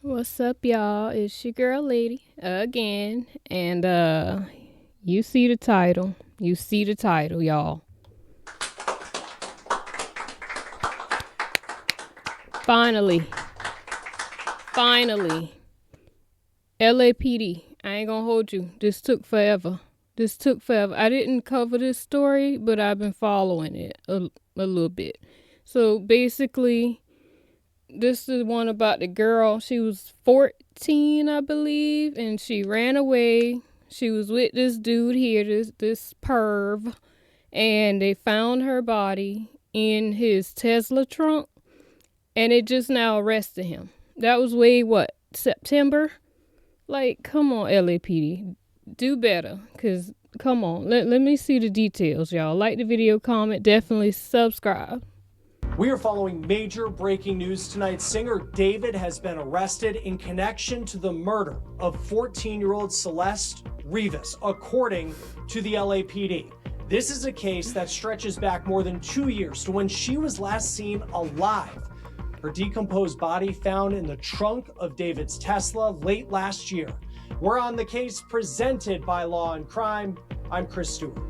What's up, y'all? It's your girl, Lady, again. And, you see the title. You see the title, y'all. Finally. LAPD. I ain't gonna hold you. This took forever. I didn't cover this story, but I've been following it a little bit. So, basically, this is one about the girl. She was 14, I believe, and she ran away. She was with this dude here, this perv, and they found her body in his Tesla trunk, and it just now arrested him. That was September? Like, come on, LAPD. Do better, because, come on. Let me see the details, y'all. Like the video, comment, definitely subscribe. We are following major breaking news tonight. Singer David has been arrested in connection to the murder of 14-year-old Celeste Rivas, according to the LAPD. This is a case that stretches back more than 2 years to when she was last seen alive. Her decomposed body found in the trunk of David's Tesla late last year. We're on the case presented by Law and Crime. I'm Chris Stewart.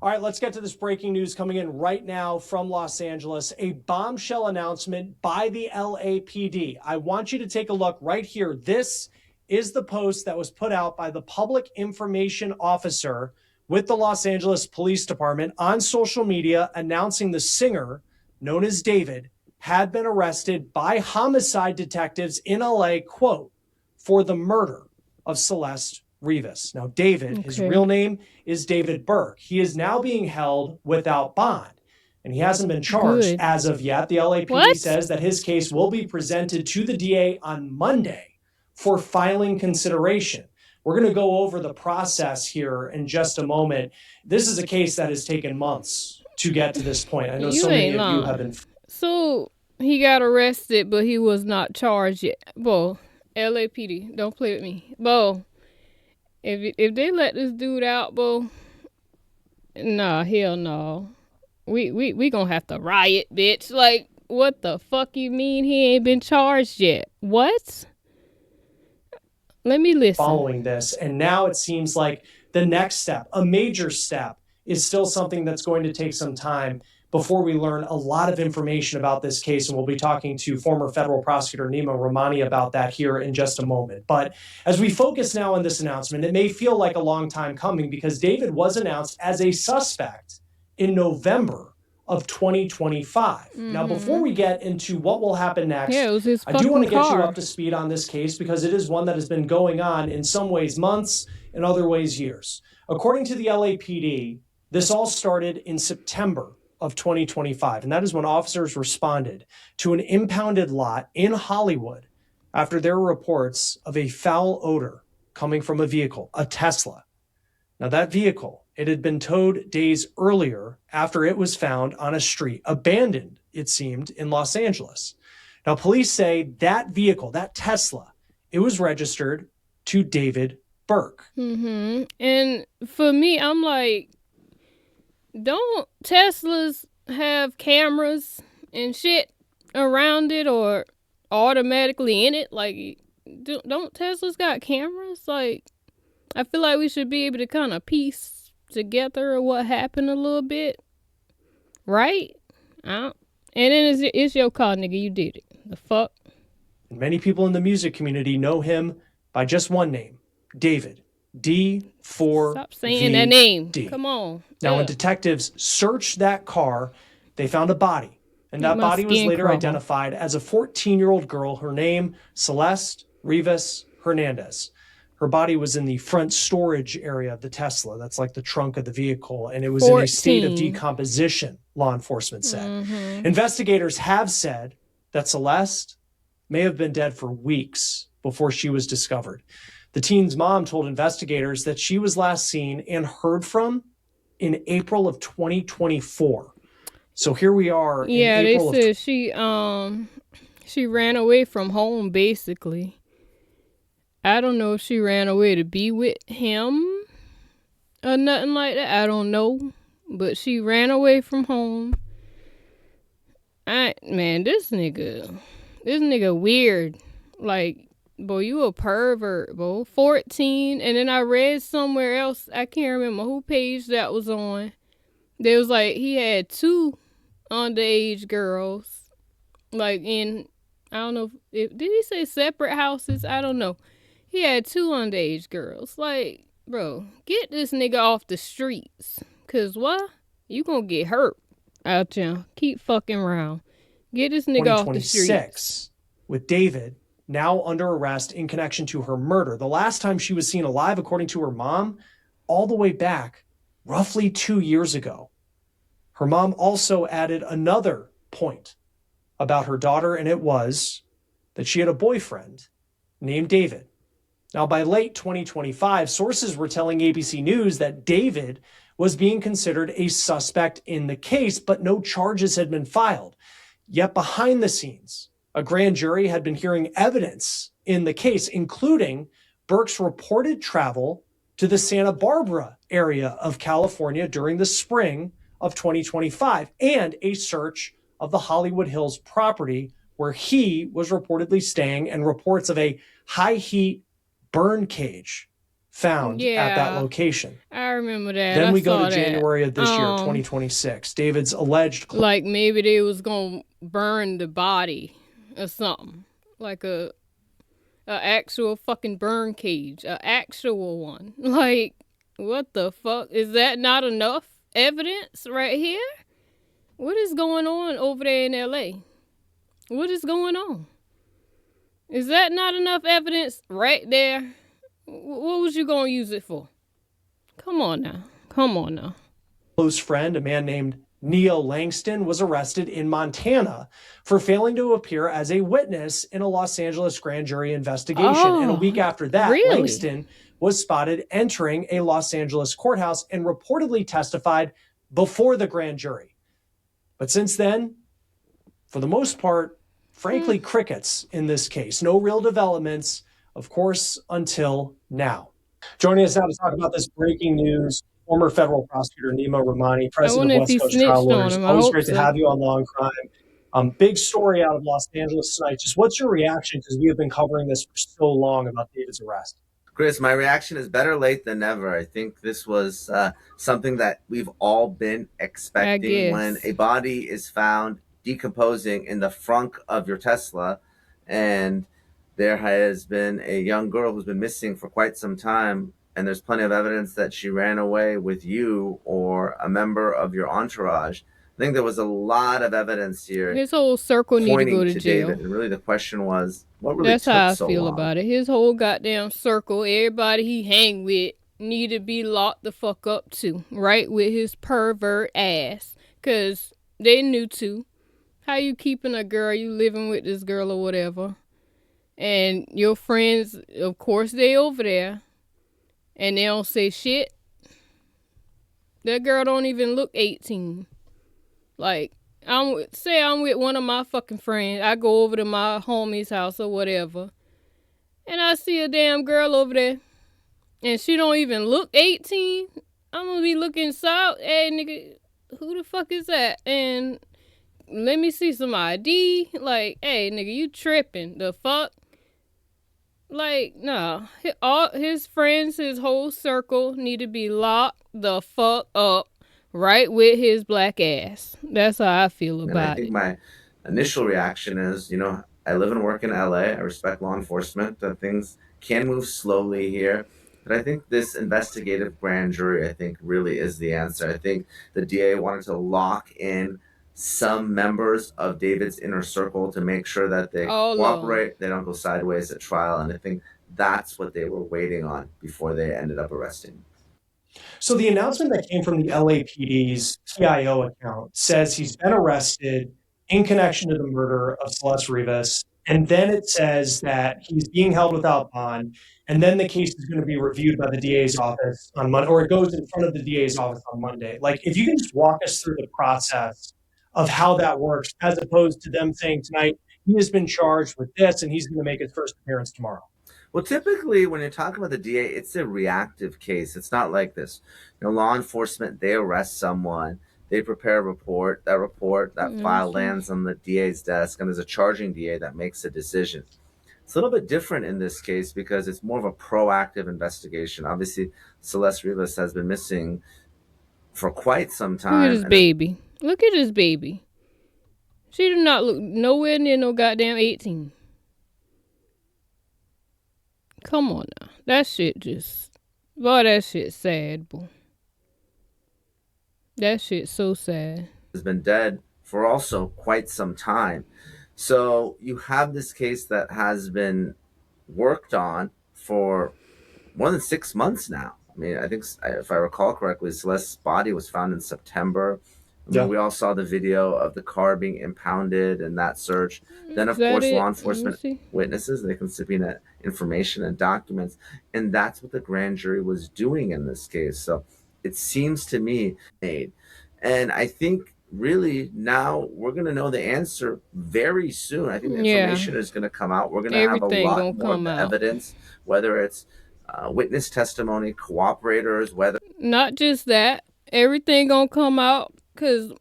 All right, let's get to this breaking news coming in right now from Los Angeles. A bombshell announcement by the LAPD. I want you to take a look right here. This is the post that was put out by the public information officer with the Los Angeles Police Department on social media announcing the singer, known as David, had been arrested by homicide detectives in LA, quote, for the murder of Celeste Rivas. Now, David, his real name is David Burke. He is now being held without bond, and he hasn't been charged as of yet. The LAPD says that his case will be presented to the DA on Monday for filing consideration. We're going to go over the process here in just a moment. This is a case that has taken months to get to this point. I know so many of you have been. So he got arrested, but he was not charged yet. Bo, LAPD, don't play with me. Bo, if they let this dude out, Bo, nah, hell no. We gonna have to riot, bitch. Like, what the fuck you mean he ain't been charged yet? What? Let me listen. Following this, and now it seems like the next step, a major step, is still something that's going to take some time before we learn a lot of information about this case. And we'll be talking to former federal prosecutor Nima Rahmani about that here in just a moment. But as we focus now on this announcement, it may feel like a long time coming because David was announced as a suspect in November of 2025. Now, before we get into what will happen next, I do want to get you up to speed on this case because it is one that has been going on in some ways months, in other ways years. According to the LAPD, this all started in September of 2025, and that is when officers responded to an impounded lot in Hollywood after there were reports of a foul odor coming from a vehicle, a Tesla. Now, that vehicle, it had been towed days earlier after it was found on a street, abandoned, it seemed, in Los Angeles. Now, police say that vehicle, that Tesla, it was registered to David Burke. And for me, I'm like, don't Teslas have cameras and shit around it or automatically in it? Like, don't Teslas got cameras? Like, I feel like we should be able to kind of piece together what happened a little bit, right? And then it's your car, nigga. You did it. The fuck? And many people in the music community know him by just one name, David. D4vd. Stop saying that name. Come on. Now, when detectives searched that car, they found a body. And that body was later identified as a 14-year-old girl. Her name, Celeste Rivas Hernandez. Her body was in the front storage area of the Tesla. That's like the trunk of the vehicle. And it was in a state of decomposition, law enforcement said. Investigators have said that Celeste may have been dead for weeks before she was discovered. The teen's mom told investigators that she was last seen and heard from in April of 2024. So here we are. Yeah, in April they said she ran away from home, basically. I don't know if she ran away to be with him or nothing like that. I don't know. but she ran away from home. Man, this nigga weird. Like, boy, you a pervert, boy. 14, and then I read somewhere else, I can't remember who page that was on. There was like he had two underage girls, like in, I don't know if did he say separate houses? I don't know. He had two underage girls. Like, bro, get this nigga off the streets. Cause what? You gonna get hurt out there. Keep fucking around. Get this nigga off the streets. 2026, with David now under arrest in connection to her murder. The last time she was seen alive, according to her mom, all the way back roughly 2 years ago. Her mom also added another point about her daughter, and it was that she had a boyfriend named David. Now, by late 2025, sources were telling ABC News that David was being considered a suspect in the case, but no charges had been filed. Yet behind the scenes, a grand jury had been hearing evidence in the case, including Burke's reported travel to the Santa Barbara area of California during the spring of 2025, and a search of the Hollywood Hills property where he was reportedly staying, and reports of a high heat burn cage found at that location. I remember that. Then we go to January of this year, 2026. David's alleged, like maybe they was gonna burn the body or something, like a actual fucking burn cage, a actual one. Like, what the fuck? Is that not enough evidence right here? What is going on over there in LA? What is going on? Is that not enough evidence right there? What was you gonna use it for? Come on now. Close friend, a man named Neil Langston, was arrested in Montana for failing to appear as a witness in a Los Angeles grand jury investigation. And a week after that, Langston was spotted entering a Los Angeles courthouse and reportedly testified before the grand jury. But since then, for the most part, frankly, crickets in this case. No real developments, of course, until now. Joining us now to talk about this breaking news, former federal prosecutor Nima Rahmani, president of West Coast Trial Lawyers. Always great to have you on Law and Crime. Big story out of Los Angeles tonight. Just what's your reaction? Because we have been covering this for so long about David's arrest. Chris, my reaction is better late than never. I think this was something that we've all been expecting. When a body is found decomposing in the frunk of your Tesla, and there has been a young girl who's been missing for quite some time, and there's plenty of evidence that she ran away with you or a member of your entourage. I think there was a lot of evidence here. His whole circle needed to go to jail. David. And really the question was, what really That's took how I so feel long? about it. His whole goddamn circle, everybody he hang with, need to be locked the fuck up too, right? With his pervert ass. Because they knew too. How you keeping a girl, you living with this girl or whatever. And your friends, of course, they over there. And they don't say shit. That girl don't even look 18. Like, I'm with one of my fucking friends. I go over to my homie's house or whatever. And I see a damn girl over there. And she don't even look 18. I'm gonna be looking south. Hey, nigga, who the fuck is that? And let me see some ID. Like, hey, nigga, you tripping. The fuck? Like, nah. All his friends, his whole circle need to be locked the fuck up. Right with his black ass. That's how I feel about it. And I think my initial reaction is, I live and work in LA. I respect law enforcement. Things can move slowly here. But I think this investigative grand jury, I think, really is the answer. I think the DA wanted to lock in some members of David's inner circle to make sure that they cooperate, they don't go sideways at trial. And I think that's what they were waiting on before they ended up arresting him. So the announcement that came from the LAPD's TIO account says he's been arrested in connection to the murder of Celeste Rivas. And then it says that he's being held without bond. And then the case is going to be reviewed by the DA's office on Monday, or it goes in front of the DA's office on Monday. Like, if you can just walk us through the process of how that works, as opposed to them saying tonight, he has been charged with this and he's going to make his first appearance tomorrow. Well, typically, when you're talking about the DA, it's a reactive case. It's not like this. Law enforcement, they arrest someone, they prepare a report. That file Okay. lands on the DA's desk, and there's a charging DA that makes a decision. It's a little bit different in this case because it's more of a proactive investigation. Obviously, Celeste Rivas has been missing for quite some Look at time, this and it baby. Look at this baby. She do not look nowhere near no goddamn 18. Come on now. That shit just. Boy, that shit sad, boy. That shit so sad. has been dead for also quite some time. So you have this case that has been worked on for more than 6 months now. I mean, I think, if I recall correctly, Celeste's body was found in September. I mean, Yeah. we all saw the video of the car being impounded and that search. Then, Is of that course, law it? Let me enforcement see. witnesses, they can subpoena information and documents. And that's what the grand jury was doing in this case. So it seems to me made. And I think really now we're going to know the answer very soon. I think the Yeah. information is going to come out. We're going to have a Everything lot gonna more of come the out. evidence, whether it's witness testimony, cooperators, whether Not just that. Everything gonna come out. Cause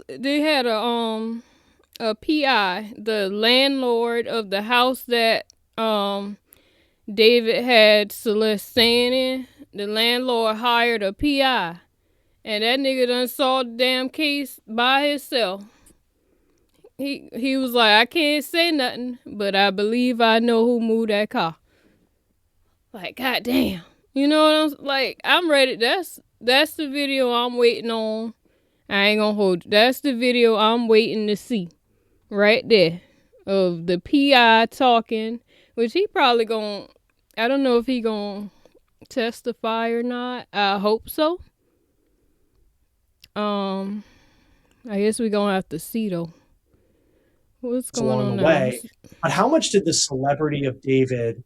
they had a PI, the landlord of the house that David had Celeste staying in. The landlord hired a PI, and that nigga done saw the damn case by himself. He was like, I can't say nothing, but I believe I know who moved that car. Like, goddamn. You know what I'm like? I'm ready. That's the video I'm waiting on. I ain't gonna hold you. That's the video I'm waiting to see. Right there. Of the PI talking. Which he probably gonna, I don't know if he gonna testify or not. I hope so. I guess we gonna have to see though. What's going Along the on now? way. But how much did the celebrity of David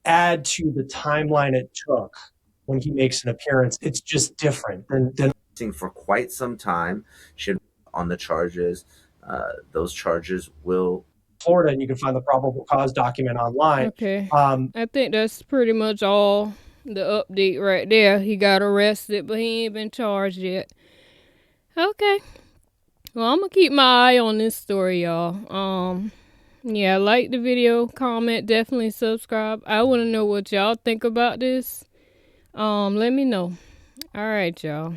add to the timeline it took when he makes an appearance? It's just different than for quite some time should on the charges. Those charges will Florida, and you can find the probable cause document online. Okay. I think that's pretty much all the update right there. He got arrested, but he ain't been charged yet. Okay. Well, I'm gonna keep my eye on this story, y'all. Yeah, like the video, comment, definitely subscribe. I want to know what y'all think about this. Let me know. All right, y'all.